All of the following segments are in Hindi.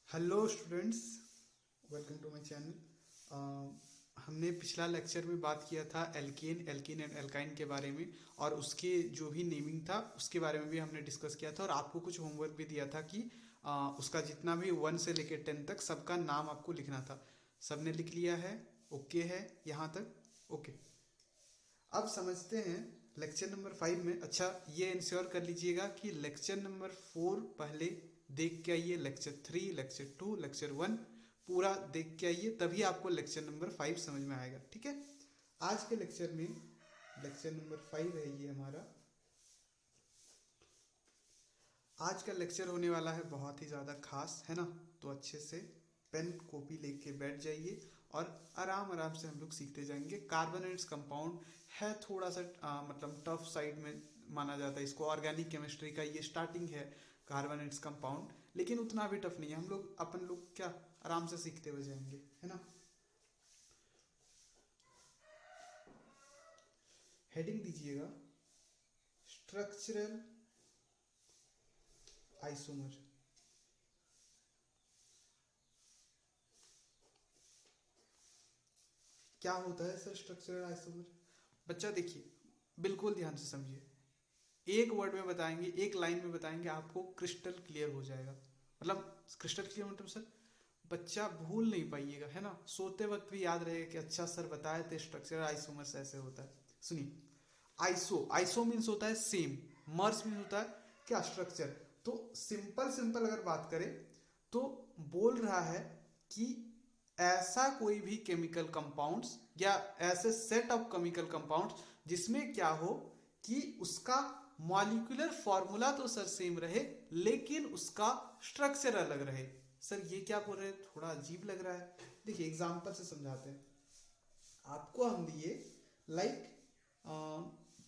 Hello students, welcome to my channel. हमने पिछला लेक्चर में बात किया था एल्कीन एंड एल्काइन के बारे में, और उसके जो भी नेमिंग था उसके बारे में भी हमने डिस्कस किया था। और आपको कुछ होमवर्क भी दिया था कि उसका जितना भी 1 से लेकर 10 तक सबका नाम आपको लिखना था। सबने लिख लिया है? ओके है यहाँ तक? ओके। अब समझते हैं लेक्चर नंबर 5 में। अच्छा, ये इंश्योर कर लीजिएगा कि लेक्चर नंबर 4 पहले देख के आइए, लेक्चर 3, लेक्चर 2, लेक्चर 1 पूरा देख के आइए, तभी आपको लेक्चर नंबर 5 समझ में आएगा। ठीक है? आज के लेक्चर में लेक्चर नंबर 5 है ये हमारा। आज का लेक्चर होने वाला है बहुत ही ज़्यादा खास, है ना? तो अच्छे से पेन कॉपी लेके बैठ जाइए और आराम आराम से हम लोग सीखते जाएंगे। कार्बोनेट्स कंपाउंड है थोड़ा सा मतलब टफ साइड में माना जाता है इसको। ऑर्गेनिक केमिस्ट्री का ये स्टार्टिंग है कार्बोनेट्स कंपाउंड, लेकिन उतना भी टफ नहीं है। हम लोग अपन लोग क्या आराम से सीखते हुए जाएंगे, है ना? हेडिंग दीजिएगा स्ट्रक्चरल आइसोमर। क्या होता है सर स्ट्रक्चरल आइसोमर? बच्चा देखिए, बिल्कुल ध्यान से समझिए। एक वर्ड में बताएंगे, एक लाइन में बताएंगे, आपको क्रिस्टल क्लियर हो जाएगा। मतलब क्रिस्टल क्लियर मतलब सर बच्चा भूल नहीं पाइएगा, है ना? सोते वक्त भी याद रहेगा कि अच्छा सर बताए थे स्ट्रक्चरल आइसोमर्स ऐसे होता है। सुनिए, आइसो मीन्स होता है सेम, मर्स मीन्स होता है क्या? स्ट्रक्चर। तो सिंपल सिंपल अगर बात करें तो बोल रहा है कि ऐसा कोई भी केमिकल कंपाउंड्स या ऐसे सेट ऑफ केमिकल कंपाउंड्स जिसमें क्या हो कि उसका मॉलिक्यूलर फॉर्मूला तो सर सेम रहे लेकिन उसका स्ट्रक्चर अलग रहे। सर ये क्या बोल रहे हैं? थोड़ा अजीब लग रहा है। देखिए एग्जांपल से समझाते हैं। आपको हम दिए लाइक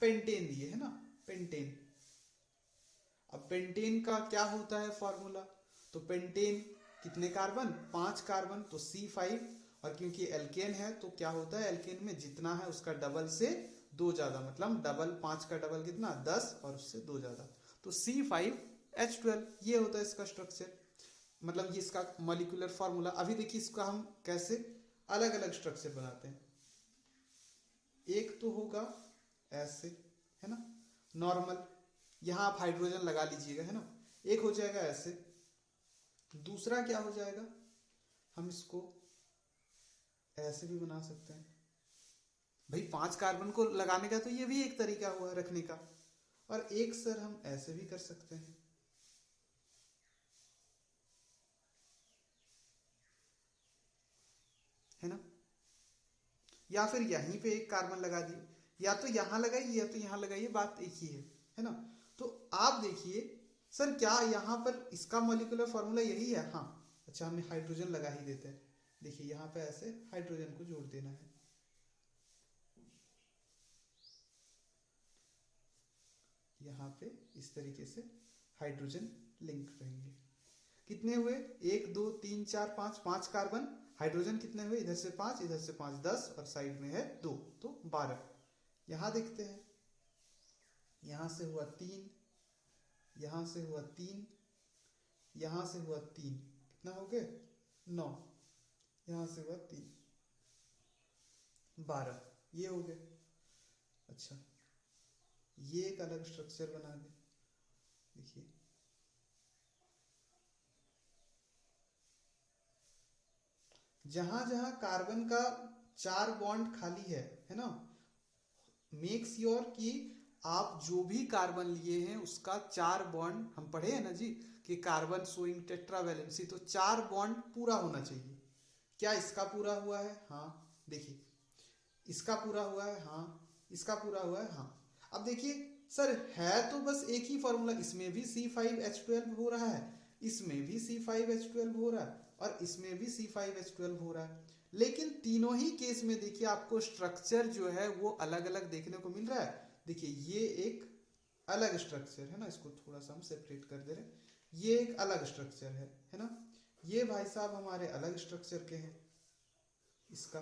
पेंटेन दिए, है ना? पेंटेन। अब पेंटेन का क्या होता है फॉर्मूला? तो पेंटेन कितने कार्बन? 5 कार्बन, तो C5। और क्योंकि एल्केन है तो क्या होता है, एल्केन में जितना है उसका डबल से 2 ज्यादा, मतलब डबल 5 का डबल कितना? 10, और उससे 2 ज्यादा, तो C5H12। ये होता है इसका स्ट्रक्चर, मतलब ये इसका मॉलिक्यूलर फॉर्मूला। अभी देखिए इसका हम कैसे अलग अलग स्ट्रक्चर बनाते हैं। एक तो होगा ऐसे, है ना? नॉर्मल, यहां आप हाइड्रोजन लगा लीजिएगा, है ना? एक हो जाएगा ऐसे। दूसरा क्या हो जाएगा? हम इसको ऐसे भी बना सकते हैं। भाई 5 कार्बन को लगाने का तो ये भी एक तरीका हुआ रखने का। और एक सर हम ऐसे भी कर सकते हैं, है ना? या फिर यहीं पे एक कार्बन लगा दिए, या तो यहां लगाइए या तो यहां लगाइए, बात एक ही है ना? तो आप देखिए सर, क्या यहां पर इसका मॉलिक्यूलर फॉर्मूला यही है? हाँ। अच्छा, हमें हाइड्रोजन लगा ही देते हैं। देखिए यहां पे ऐसे हाइड्रोजन को जोड़ देना है। यहाँ पे इस तरीके से हाइड्रोजन लिंक रहेंगे। कितने हुए? 1 2 3 4 5, 5 कार्बन। हाइड्रोजन कितने हुए? इधर से 5, इधर से 5, 10, और साइड में है 2, तो 12। यहां देखते हैं, यहां से हुआ 3, यहां से हुआ 3, यहां से हुआ 3, कितना हो गए? 9। यहां से हुआ 3, 12, ये हो गए। अच्छा, ये एक अलग स्ट्रक्चर बना दे। देखिए जहां जहां कार्बन का 4 बॉन्ड खाली है ना? मेक श्योर कि आप जो भी कार्बन लिए हैं उसका 4 बॉन्ड, हम पढ़े हैं ना जी कि कार्बन शोइंग टेट्रावैलेंसी, तो 4 बॉन्ड पूरा होना चाहिए। क्या इसका पूरा हुआ है? हाँ। देखिए इसका पूरा हुआ है, हाँ। इसका पूरा हुआ है, हाँ। अब देखिए सर, है तो बस एक ही फॉर्मूला, इसमें भी C5H12 हो रहा है, इसमें भी C5H12 हो रहा है, और इसमें भी C5H12 हो रहा है। लेकिन तीनों ही केस में देखिए आपको स्ट्रक्चर जो है वो अलग अलग देखने को मिल रहा है। देखिए ये एक अलग स्ट्रक्चर है ना, इसको थोड़ा सा हम सेपरेट कर दे रहे हैं। ये एक अलग स्ट्रक्चर है ना? ये भाई साहब हमारे अलग स्ट्रक्चर के हैं इसका।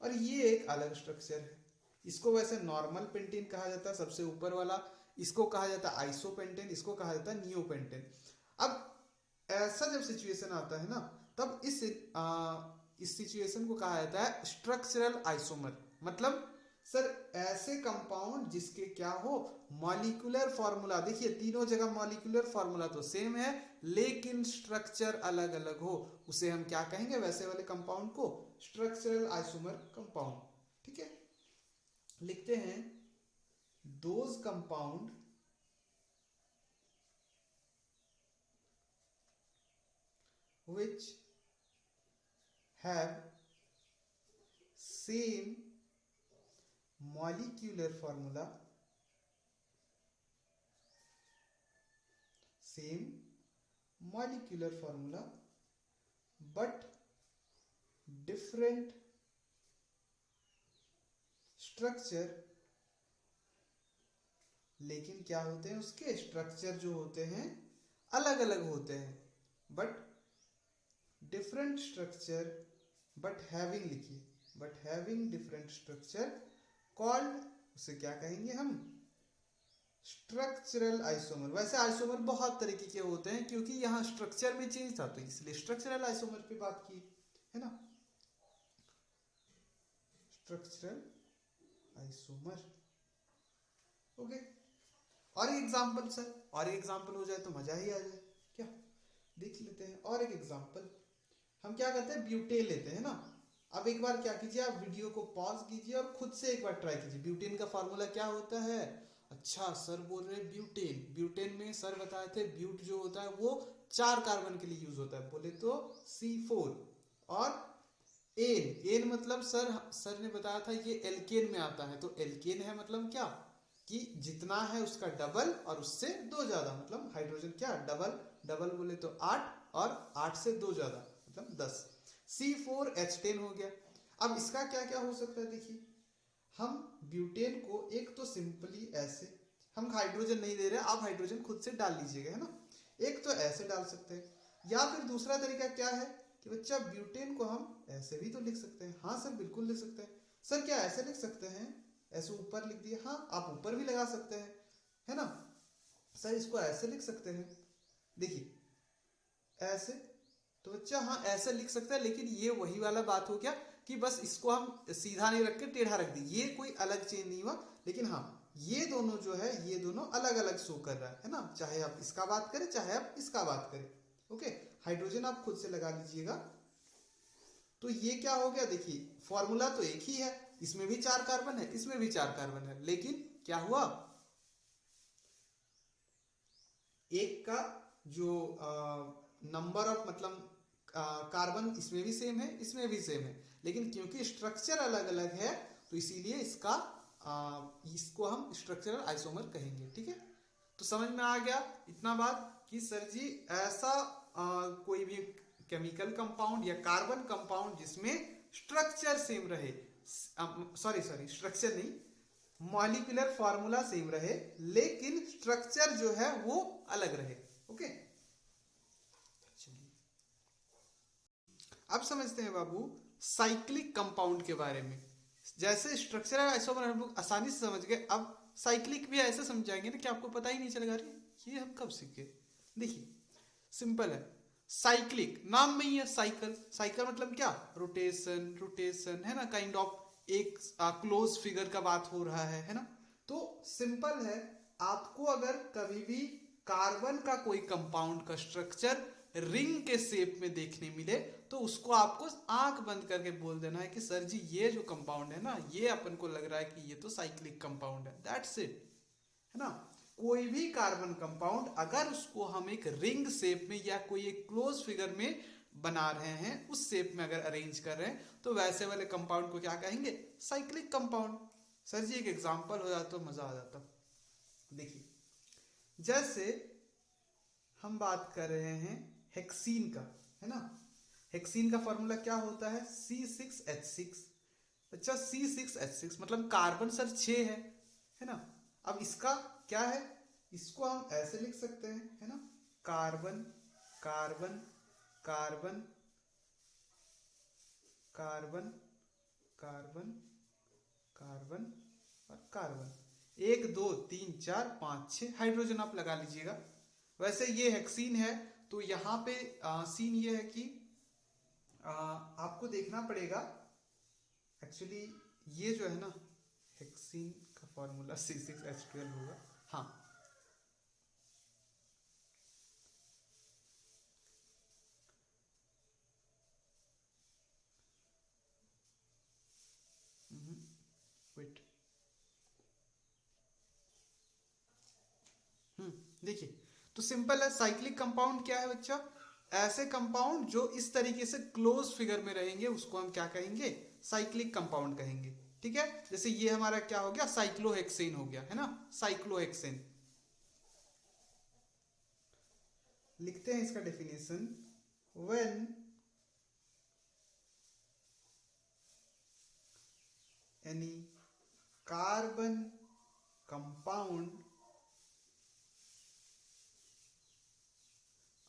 और ये एक अलग स्ट्रक्चर है। इसको वैसे नॉर्मल पेंटेन कहा जाता है, सबसे ऊपर वाला। इसको कहा जाता है आइसोपेंटेन, इसको कहा जाता है नियोपेंटेन। अब ऐसा जब सिचुएशन आता है ना, तब इस सिचुएशन को कहा जाता है स्ट्रक्चरल आइसोमर। मतलब सर ऐसे कंपाउंड जिसके क्या हो, मॉलिक्यूलर फॉर्मूला, देखिए तीनों जगह मॉलिक्यूलर फॉर्मूला तो सेम है लेकिन स्ट्रक्चर अलग अलग हो, उसे हम क्या कहेंगे, वैसे वाले कंपाउंड को स्ट्रक्चरल आइसोमर कंपाउंड। ठीक है, लिखते हैं those compound which have same molecular formula, same molecular formula but different structure, लेकिन क्या होते हैं उसके स्ट्रक्चर जो होते हैं अलग अलग होते हैं, but different structure but having, लिखिए but having different structure called, उसे क्या कहेंगे हम, स्ट्रक्चरल आइसोमर। वैसे आइसोमर बहुत तरीके के होते हैं, क्योंकि यहाँ स्ट्रक्चर में चेंज था तो इसलिए स्ट्रक्चरल आइसोमर पे बात की है ना, स्ट्रक्चरल आइसोमर। ओके, और एक एग्जांपल सर, और एक एग्जांपल हो जाए तो मजा ही आ जाए, क्या देख लेते हैं और एक एग्जांपल। हम क्या करते हैं, ब्यूटेन लेते हैं ना। अब एक बार क्या कीजिए, आप वीडियो को पॉज कीजिए और खुद से एक बार ट्राई कीजिए। ब्यूटेन का फॉर्मूला क्या होता है, अच्छा सर बोल रहे हैं ब्यूटेन, ब्यूटेन में सर बताए थे ब्यूट जो होता है वो 4 कार्बन के लिए यूज होता है, बोले तो C4। और एन मतलब सर ने बताया था ये एल्केन में आता है, तो एल्केन है मतलब क्या कि जितना है उसका डबल और उससे 2 ज्यादा, मतलब हाइड्रोजन क्या डबल, डबल बोले तो 8 और 8 से 2 ज्यादा मतलब 10, C4H10 हो गया। अब इसका क्या क्या हो सकता है, देखिए हम ब्यूटेन को एक तो सिंपली ऐसे, हम हाइड्रोजन नहीं दे रहे, आप हाइड्रोजन खुद से डाल लीजिएगा है ना, एक तो ऐसे डाल सकते हैं, या फिर दूसरा तरीका क्या है कि बच्चा ब्यूटेन को हम ऐसे भी तो लिख सकते हैं। हाँ सर बिल्कुल लिख सकते हैं। सर क्या ऐसे लिख सकते हैं, ऐसे ऊपर लिख दिए, हाँ आप ऊपर भी लगा सकते हैं है ना। सर इसको ऐसे लिख सकते हैं, देखिए ऐसे, तो बच्चा हाँ ऐसे लिख सकता है, लेकिन ये वही वाला बात हो गया कि बस इसको हम सीधा नहीं रख के टेढ़ा रख दी, ये कोई अलग चेंज नहीं हुआ। लेकिन हाँ ये दोनों जो है ये दोनों अलग अलग शो कर रहा है ना, चाहे आप इसका बात करें चाहे आप इसका बात करें। ओके, हाइड्रोजन आप खुद से लगा लीजिएगा। तो ये क्या हो गया, देखिए फॉर्मूला तो एक ही है, इसमें भी 4 कार्बन है इसमें भी 4 कार्बन है, लेकिन क्या हुआ, एक का जो नंबर ऑफ मतलब कार्बन इसमें भी सेम है इसमें भी सेम है, लेकिन क्योंकि स्ट्रक्चर अलग अलग है तो इसीलिए इसको हम स्ट्रक्चरल आइसोमर कहेंगे। ठीक है, तो समझ में आ गया इतना बात कि सर जी ऐसा कोई भी केमिकल कंपाउंड या कार्बन कंपाउंड जिसमें स्ट्रक्चर सेम रहे, सॉरी स्ट्रक्चर नहीं, मॉलिक्यूलर फॉर्मूला सेम रहे लेकिन स्ट्रक्चर जो है वो अलग रहे। ओके, अब समझते हैं बाबू साइक्लिक कंपाउंड के बारे में। जैसे स्ट्रक्चरल आइसोमर हम लोग आसानी से समझ गए, अब साइक्लिक भी ऐसे समझाएंगे ना कि आपको पता ही नहीं चलेगा अरे ये हम कब सीखे। देखिए सिंपल है, साइक्लिक नाम में ही है साइकिल, साइकिल मतलब क्या, रोटेशन रोटेशन है ना, काइंड ऑफ एक क्लोज फिगर का बात हो रहा है ना। तो सिंपल है, आपको अगर कभी भी कार्बन का कोई कंपाउंड का स्ट्रक्चर रिंग के शेप में देखने मिले तो उसको आपको आंख बंद करके बोल देना है कि सर जी ये जो कंपाउंड है ना ये अपन को लग रहा है कि ये तो साइक्लिक कंपाउंड है, दैट्स इट है ना। कोई भी कार्बन कंपाउंड अगर उसको हम एक रिंग शेप में या कोई एक क्लोज फिगर में बना रहे हैं, उस शेप में अगर अरेंज कर रहे हैं तो वैसे वाले कंपाउंड को क्या कहेंगे, साइक्लिक कंपाउंड। सर जी एक एग्जांपल हो जाता तो मजा आ जाता। देखिए जैसे हम बात कर रहे हैं हेक्सीन का है ना, हेक्सीन का फॉर्मूला क्या होता है C6H6। अच्छा C6H6 मतलब कार्बन सर 6 है ना। अब इसका क्या है, इसको हम ऐसे लिख सकते हैं है ना, carbon carbon carbon carbon carbon carbon और कार्बन, 1 2 3 4 5 6 हाइड्रोजन आप लगा लीजिएगा। वैसे ये हेक्सीन है तो यहाँ पे सीन ये है कि आपको देखना पड़ेगा एक्चुअली, ये जो है ना हेक्सीन का फॉर्मूला C6H12 होगा। हाँ, वेट, देखिए तो सिंपल है। साइक्लिक कंपाउंड क्या है बच्चा? ऐसे कंपाउंड जो इस तरीके से क्लोज फिगर में रहेंगे उसको हम क्या कहेंगे? साइक्लिक कंपाउंड कहेंगे। ठीक है, जैसे ये हमारा क्या हो गया? साइक्लोहेक्सेन हो गया, है ना, साइक्लोहेक्सेन। लिखते हैं इसका definition, when any carbon compound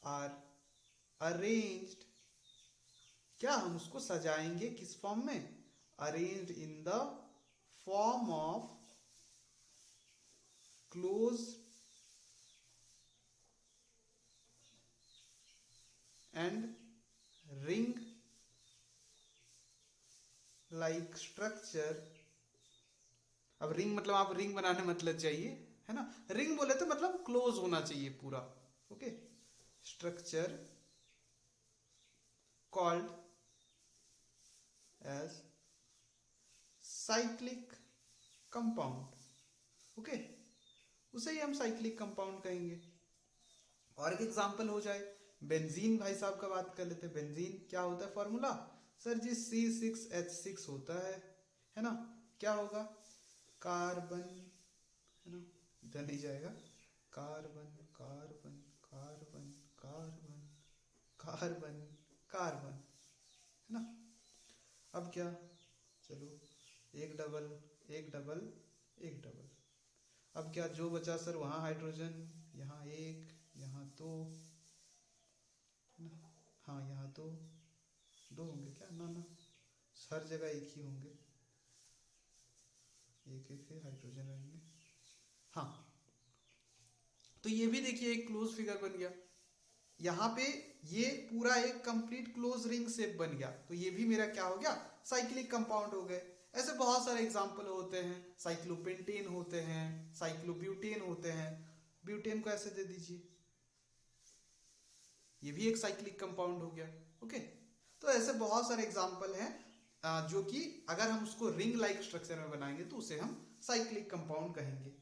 are arranged, क्या हम उसको सजाएंगे किस फॉर्म में? Arranged in the form of close and ring like structure. अब रिंग मतलब आप रिंग बनाने मतलब चाहिए, है ना, रिंग बोले तो मतलब क्लोज होना चाहिए पूरा। Okay, structure called as cyclic compound. Okay, उसे ही हम साइक्लिक कंपाउंड कहेंगे। और एक एग्जांपल हो जाए बेंजीन, भाई साहब का बात कर लेते हैं। बेंजीन क्या होता है फॉर्मूला? सर जी C6H6 होता है ना। क्या होगा? कार्बन, है ना, इधर नहीं जाएगा, carbon carbon carbon carbon carbon carbon, है ना। अब क्या, चलो एक डबल एक डबल एक डबल, अब क्या जो बचा सर वहाँ हाइड्रोजन, यहाँ एक यहाँ दो, है ना, हाँ यहाँ दो, दो होंगे क्या? ना ना, हर जगह एक ही होंगे, एक एक है हाइड्रोजन रहेंगे। हाँ, तो ये भी देखिए एक क्लोज फिगर बन गया। यहाँ पे ये पूरा एक कंप्लीट क्लोज रिंग शेप बन गया, तो ये भी मेरा क्या हो गया? साइक्लिक कंपाउंड हो गए। ऐसे बहुत सारे एग्जाम्पल होते हैं, साइक्लोपेंटेन होते हैं, साइक्लोब्यूटेन होते हैं। ब्यूटेन को ऐसे दे दीजिए, ये भी एक साइक्लिक कंपाउंड हो गया। ओके, तो ऐसे बहुत सारे एग्जाम्पल हैं जो कि अगर हम उसको रिंग लाइक स्ट्रक्चर में बनाएंगे तो उसे हम साइक्लिक कंपाउंड कहेंगे।